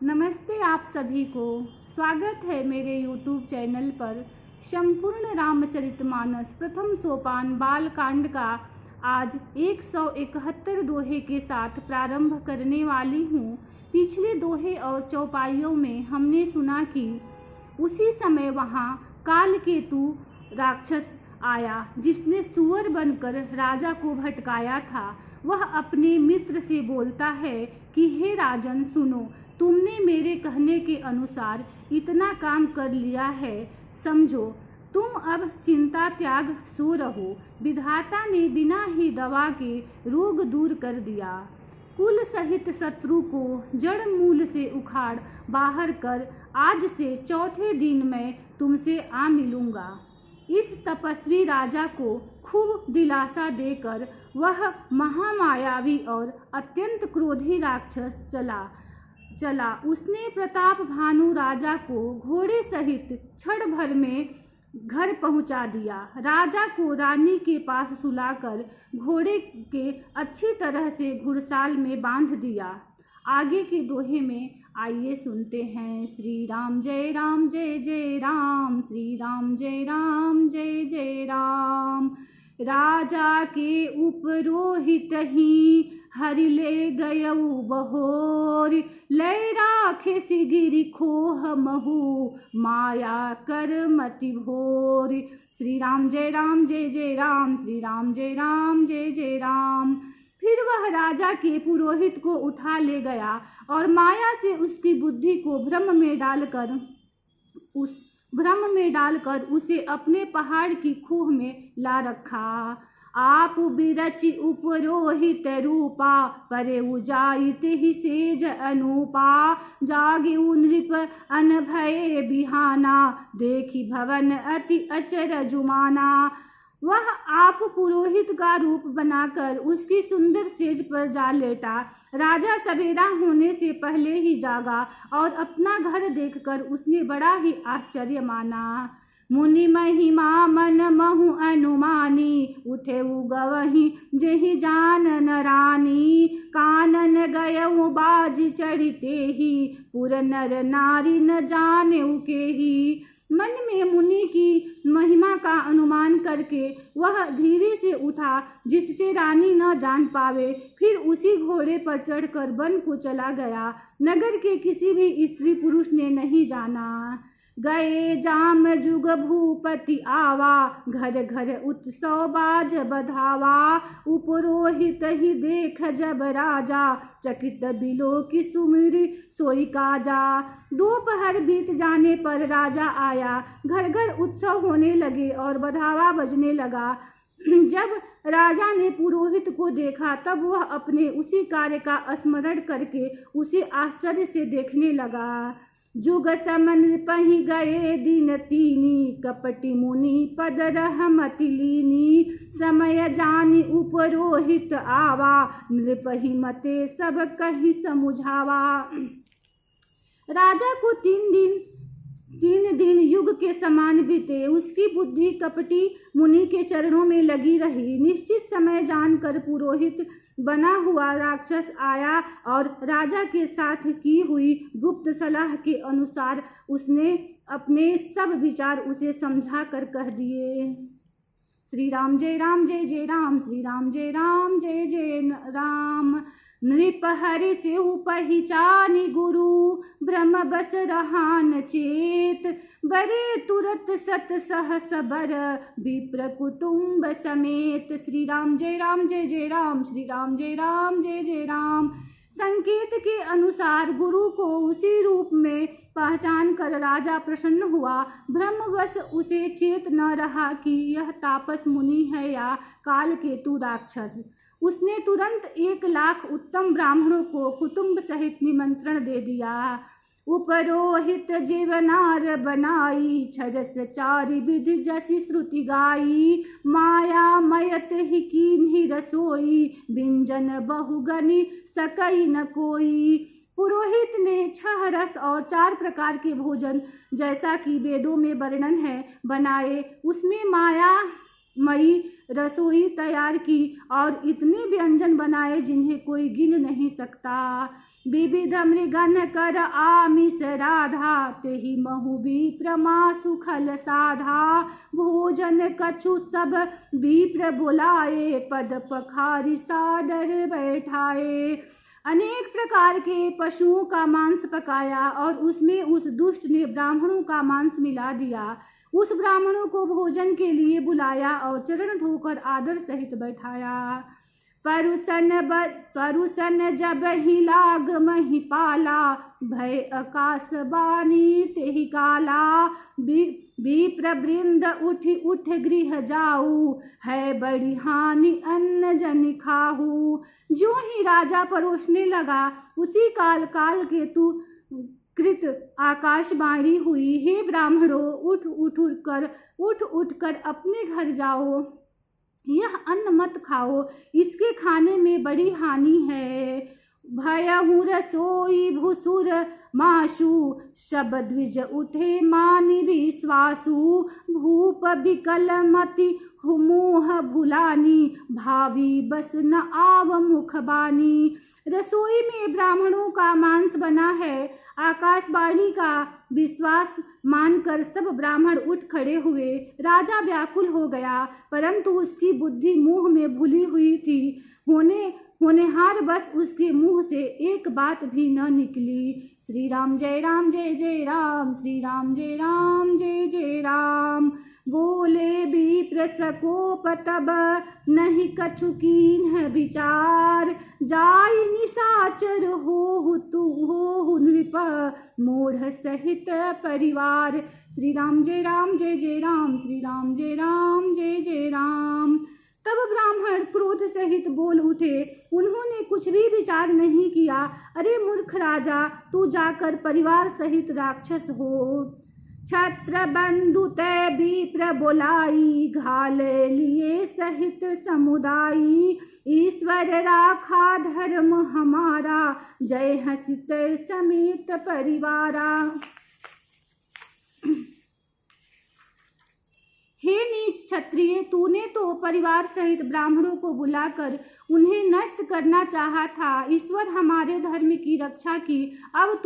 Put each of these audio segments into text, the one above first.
नमस्ते आप सभी को। स्वागत है मेरे YouTube चैनल पर। संपूर्ण रामचरितमानस प्रथम सोपान बालकांड का आज 171 दोहे के साथ प्रारंभ करने वाली हूँ। पिछले दोहे और चौपाइयों में हमने सुना कि उसी समय वहाँ कालकेतु राक्षस आया जिसने सुअर बनकर राजा को भटकाया था। वह अपने मित्र से बोलता है कि हे राजन सुनो, तुमने मेरे कहने के अनुसार इतना काम कर लिया है। समझो, तुम अब चिंता त्याग सो रहो। विधाता ने बिना ही दवा के रोग दूर कर दिया। कुल सहित शत्रु को जड़ मूल से उखाड़ बाहर कर आज से चौथे दिन मैं तुमसे आ मिलूंगा। इस तपस्वी राजा को खूब दिलासा देकर वह महामायावी और अत्यंत क्रोधी राक्षस चला। उसने प्रताप भानु राजा को घोड़े सहित क्षण भर में घर पहुंचा दिया। राजा को रानी के पास सुलाकर घोड़े के अच्छी तरह से घुड़साल में बांध दिया। आगे के दोहे में आइए सुनते हैं। श्री राम जय जय राम, श्री राम जय जय राम। राजा के उपरोहित ही हरि ले गयऊ बहोर, लय राखे सिगिरि खोह महु, माया कर मति भोर। श्री राम जय जय राम, श्री राम जय जय राम। फिर वह राजा के पुरोहित को उठा ले गया और माया से उसकी बुद्धि को भ्रम में डालकर उसे अपने पहाड़ की खोह में ला रखा। आप बिरचि उपरोहित रूपा, परे उजाइत ही सेज अनुपा, जागे नृप अनभय बिहाना, देखी भवन अति अचर जुमाना। वह आप पुरोहित का रूप बनाकर उसकी सुंदर सेज पर जा लेटा। राजा सवेरा होने से पहले ही जागा और अपना घर देखकर उसने बड़ा ही आश्चर्य माना। मुनि महिमा मन महु अनुमानी, उठे गवही जेहि जानन रानी, कानन गयऊ बाज चढ़ते ही, पुर नर नारी न जाने केही। मन में मुनि की महिमा का अनुमान करके वह धीरे से उठा जिससे रानी न जान पावे। फिर उसी घोड़े पर चढ़कर वन को चला गया। नगर के किसी भी स्त्री पुरुष ने नहीं जाना। गए जाम जुग भूपति आवा, घर घर उत्सव बाज बधावा, उपरोहित ही देख जब राजा, चकित बिलो की सुमिरी सोई काजा। दोपहर बीत जाने पर राजा आया। घर घर उत्सव होने लगे और बधावा बजने लगा। जब राजा ने पुरोहित को देखा तब वह अपने उसी कार्य का स्मरण करके उसे आश्चर्य से देखने लगा। जुग समन पही गए दिन तीनी, कपटी मुनि पद रहमति लीनी, समय जानी उपरोहित आवा, नृपहि मते सब कही समुझावा। राजा को तीन दिन युग के समान बीते। उसकी बुद्धि कपटी मुनि के चरणों में लगी रही। निश्चित समय जानकर पुरोहित बना हुआ राक्षस आया और राजा के साथ की हुई गुप्त सलाह के अनुसार उसने अपने सब विचार उसे समझा कर कह दिए। श्री राम जय जय राम, श्री राम जय जय राम। नृप हरि सेहु पहिचानि गुरु, भ्रम बस रहान चेत, बरे तुरत सत सहस बर, विप्र कुटुंब समेत। श्री राम जय जय राम, श्री राम जय जय राम। संकेत के अनुसार गुरु को उसी रूप में पहचान कर राजा प्रसन्न हुआ। भ्रमवश उसे चेत न रहा कि यह तापस मुनि है या कालकेतु राक्षस। उसने तुरंत 1 लाख उत्तम ब्राह्मणों को कुटुंब सहित निमंत्रण दे दिया। उपरोहित जीवनार बनाई, छरस चारि विधि जसी श्रुति गाई, माया मयत ही कीन्ही रसोई, व्यंजन बहुगनि सकई न कोई। पुरोहित ने 6 रस और 4 प्रकार के भोजन जैसा कि वेदों में वर्णन है बनाए। उसमें माया मई रसोई तैयार की और इतने व्यंजन बनाए जिन्हें कोई गिन नहीं सकता। विविध मृगन कर आमिष राधा, तेहि महु विप्र मासु खल साधा। भोजन कछु सब विप्र बुलाए, पद पखारी सादर बैठाए। अनेक प्रकार के पशुओं का मांस पकाया और उसमें उस दुष्ट ने ब्राह्मणों का मांस मिला दिया। उस ब्राह्मणों को भोजन के लिए बुलाया और चरण धोकर आदर सहित बैठाया। परुसन जब ही लाग मही पाला, भय आकाश बानी तेहि काला। विप्र वृंद उठ गृह जाऊ, है बड़ी हानि अन्न जन खाहू। जो ही राजा परोसने लगा उसी काल केतु कृत आकाशवाणी हुई, हे ब्राह्मणों, उठ कर अपने घर जाओ। यह अन्न मत खाओ, इसके खाने में बड़ी हानि है। भयहु रसोई भुसुर माशु, शब द्विज उठे मानि विश्वासु। भूप विकल मति मोह भुलानी, भावी बस न आव मुख बानी। रसोई में ब्राह्मणों का मांस बना है। आकाशवाणी का विश्वास मानकर सब ब्राह्मण उठ खड़े हुए। राजा व्याकुल हो गया, परंतु उसकी बुद्धि मुंह में भूली हुई थी। होनेहार बस उसके मुंह से एक बात भी न निकली। श्री राम जय जय राम, श्री राम जय जय राम। बोले विप्र सकोप तब, नहीं कछु कीन्ह विचार। जाई निशाचर होहु नृप, मूढ़ सहित परिवार। श्री राम जय जय राम, श्री राम जय जय राम। तब ब्राह्मण क्रोध सहित बोल उठे। उन्होंने कुछ भी विचार नहीं किया। अरे मूर्ख राजा, तू जाकर परिवार सहित राक्षस हो। छत्र बंधु तय विप्र बोलाई, घाल लिए सहित समुदायी। ईश्वर राखा धर्म हमारा, जय हसित समेत परिवारा। हे नीच क्षत्रिय, तूने तो परिवार सहित ब्राह्मणों को बुलाकर उन्हें नष्ट करना चाहा था। ईश्वर हमारे धर्म की रक्षा की, अब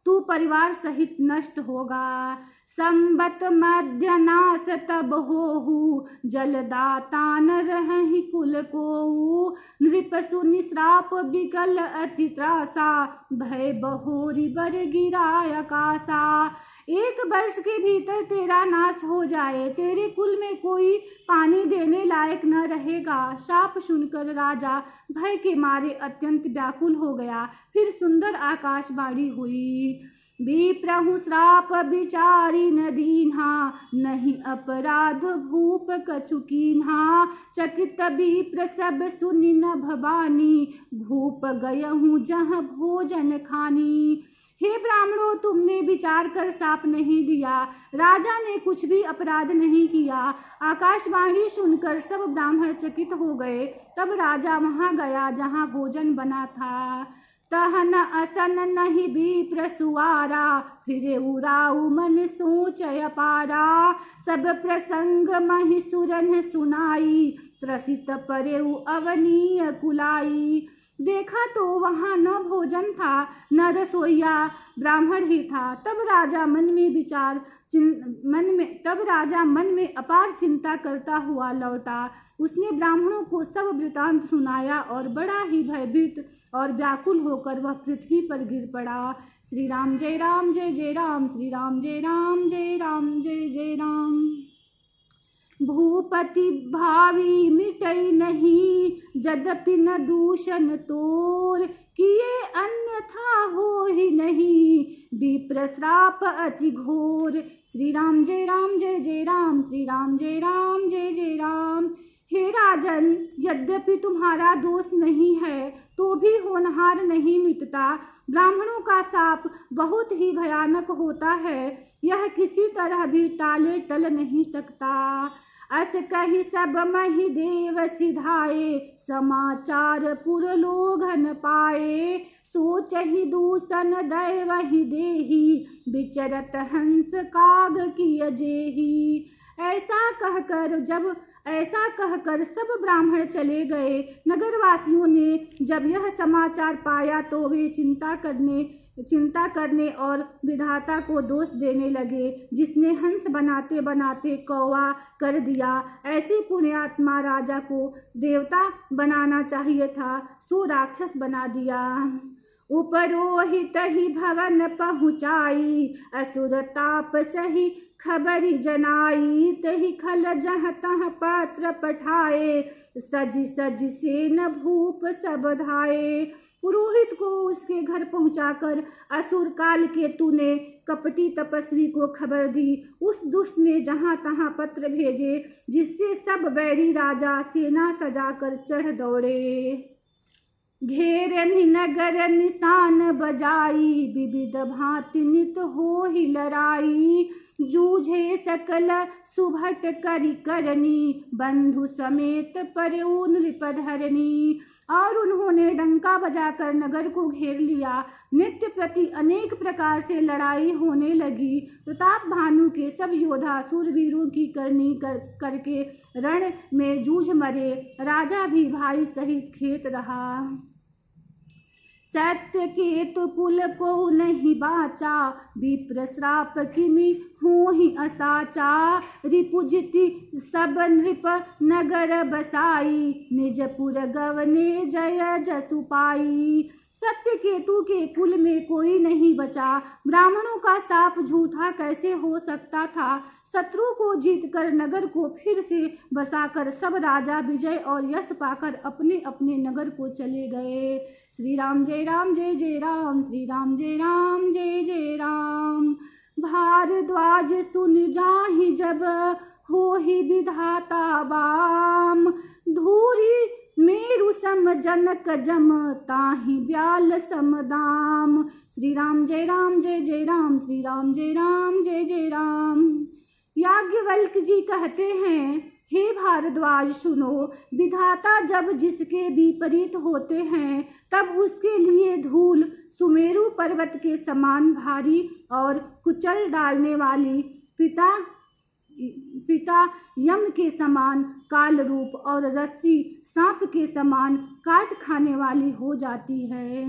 तू परिवार सहित नष्ट होगा। संबत मध्य नाश तब होहु, जलदाता न रहहि कुल कोऊ। नृपसु निश्राप विकल अति त्रासा, भय बहोरी बर गिराय आकाशा। 1 वर्ष के भीतर तेरा नाश हो जाए, तेरे कुल में कोई पानी देने लायक न रहेगा। शाप सुनकर राजा भय के मारे अत्यंत व्याकुल हो गया। फिर सुंदर आकाशवाणी हुई। विप्रहु श्राप विचारी न दीन्हा, नहीं अपराध भूप कछु कीन्हा। चकित विप्र सब सुनि न भवानी, भूप गयहु जहाँ भोजन खानी। हे ब्राह्मणों, तुमने विचार कर शाप नहीं दिया। राजा ने कुछ भी अपराध नहीं किया। आकाशवाणी सुनकर सब ब्राह्मण चकित हो गए। तब राजा वहां गया जहां भोजन बना था। तहन असन नहीं विप्र सुवारा, फिरे उराऊ मन सोच अपारा। सब प्रसंग महि सुरन सुनाई, त्रसित परेऊ अवनीय कुलाई। देखा तो वहां न भोजन था न रसोईया, ब्राह्मण ही था। तब राजा मन में अपार चिंता करता हुआ लौटा। उसने ब्राह्मणों को सब वृतांत सुनाया और बड़ा ही भयभीत और व्याकुल होकर वह पृथ्वी पर गिर पड़ा। श्री राम जय जय राम, श्री राम जय जय राम। भूपति भावी मिटई नहीं, जदपि न दूषण तोर। किए अन्यथा हो ही नहीं, विप्र श्राप अति घोर। श्री राम जय जय राम, श्री राम जय जय राम। हे राजन, यद्यपि तुम्हारा दोष नहीं है तो भी होनहार नहीं मिटता। ब्राह्मणों का शाप बहुत ही भयानक होता है, यह किसी तरह भी टाले टल नहीं सकता। अस कही सब मही देव सिधाए, समाचार पुर लोगन पाए। सोचहि दूषण दैवहि देही, विचरत हंस काग किय जेही। ऐसा कहकर जब ऐसा कहकर सब ब्राह्मण चले गए। नगरवासियों ने जब यह समाचार पाया तो वे चिंता करने और विधाता को दोष देने लगे, जिसने हंस बनाते बनाते कौवा कर दिया। ऐसे पुण्यात्मा राजा को देवता बनाना चाहिए था, सो राक्षस बना दिया। उपरोहित ही भवन पहुँचाई, असुर ताप सही खबरी जनाई। तही खल जहाँ तहाँ पात्र पठाए, सज सज सेन भूप सब धाये। पुरोहित को उसके घर पहुंचाकर असुर काल केतु ने कपटी तपस्वी को खबर दी। उस दुष्ट ने जहां तहां पत्र भेजे, जिससे सब बैरी राजा सेना सजाकर चढ़ दौड़े। घेरनि नगर निशान बजाई, विविध भांति नित हो ही लड़ाई। जूझे सकल सुभट करी करनी, बंधु समेत परऊ नृपधरनी। और उन्होंने डंका बजाकर नगर को घेर लिया। नित्य प्रति अनेक प्रकार से लड़ाई होने लगी। प्रताप भानु के सब योद्धा सूरवीरों की करनी करके रण में जूझ मरे। राजा भी भाई सहित खेत रहा। सत्य केतु कुल को नहीं बाचा, विप्र श्राप किमि होहि असाचा। रिपुजिति सब नृप नगर बसाई, निजपुर गवने जय जसु पाई। सत्य केतु के कुल में कोई नहीं बचा। ब्राह्मणों का शाप झूठा कैसे हो सकता था। शत्रु को जीतकर नगर को फिर से बसाकर सब राजा विजय और यश पाकर अपने अपने नगर को चले गए। श्री राम जय राम जय जय राम, श्री राम जय राम जय जय राम। भारद्वाज सुन जाहि जब होहि विधाता बाम, धूरी मेरु सम जनक जम ताहि ब्याल समदाम। श्री राम जय राम जय जय राम, श्री राम जय राम जय जय राम। याज्ञवल्क्य जी कहते हैं, हे भारद्वाज सुनो, विधाता जब जिसके विपरीत होते हैं तब उसके लिए धूल सुमेरु पर्वत के समान भारी और कुचल डालने वाली, पिता यम के समान काल रूप और रस्सी सांप के समान काट खाने वाली हो जाती है।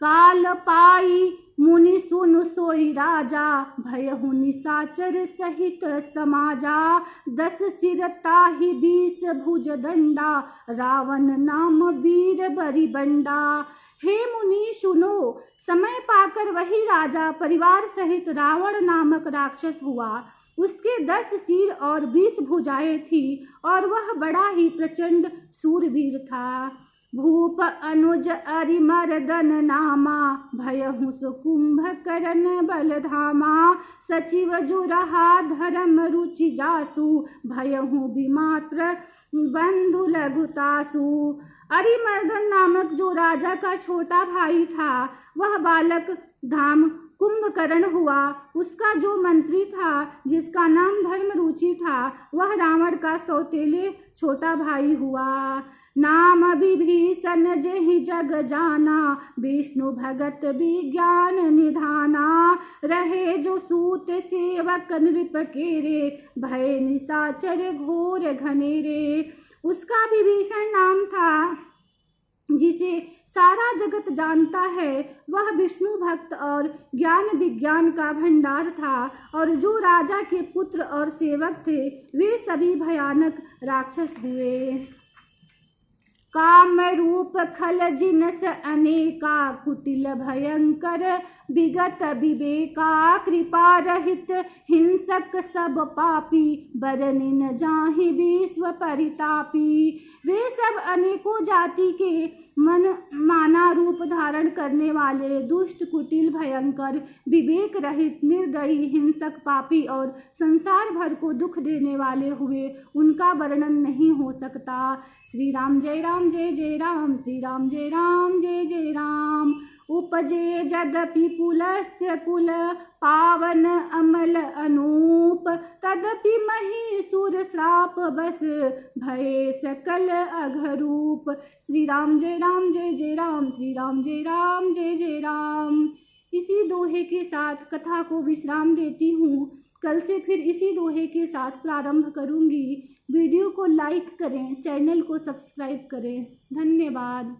काल पाई मुनि सुन सोई राजा, भयहु निशाचर सहित समाजा। 10 सिर ताहि 20 भुज दंडा, रावण नाम वीर बरी बंडा। हे मुनि सुनो, समय पाकर वही राजा परिवार सहित रावण नामक राक्षस हुआ। उसके 10 सिर और 20 भुजाएं थी और वह बड़ा ही प्रचंड शूरवीर था। भूप अनुज अरिमर्दन नामा, भयहु कुंभकर्ण बलधामा। सचिव जो रहा धर्म रुचि जासु, भयहु विमात्र बंधु लघुतासु। अरिमर्दन नामक जो राजा का छोटा भाई था, वह बालक धाम कुंभकर्ण हुआ। उसका जो मंत्री था, जिसका नाम धर्मरुचि था, वह रावण का सौतेले छोटा भाई हुआ। नाम विभीषण जेहि जग जाना, विष्णु भगत विज्ञान निधाना। रहे जो सूत सेवक नृप केरे, भय निशाचर घोर घनेरे। उसका विभीषण नाम था, जिसे सारा जगत जानता है। वह विष्णु भक्त और ज्ञान विज्ञान का भंडार था। और जो राजा के पुत्र और सेवक थे, वे सभी भयानक राक्षस हुए। काम रूप खल जिनस अनेका, कुटिल भयंकर विगत विवेका। कृपा रहित हिंसक सब पापी, बरनि न जाहि विश्व परितापी। वे सब अनेकों जाति के मन माना रूप धारण करने वाले दुष्ट, कुटिल, भयंकर, विवेक रहित, निर्दयी, हिंसक, पापी और संसार भर को दुख देने वाले हुए। उनका वर्णन नहीं हो सकता। श्री राम जय राम जय जय राम, श्री राम जय राम जय जय राम। उपजे यद्यपि पुलस्त्य कुल, पावन अमल अनूप। तदपि महीसुर श्राप बस, भये सकल अघरूप। श्री राम जय राम जय जय राम, श्री राम जय राम जय जय राम। इसी दोहे के साथ कथा को विश्राम देती हूँ। कल से फिर इसी दोहे के साथ प्रारंभ करूंगी। वीडियो को लाइक करें, चैनल को सब्सक्राइब करें। धन्यवाद।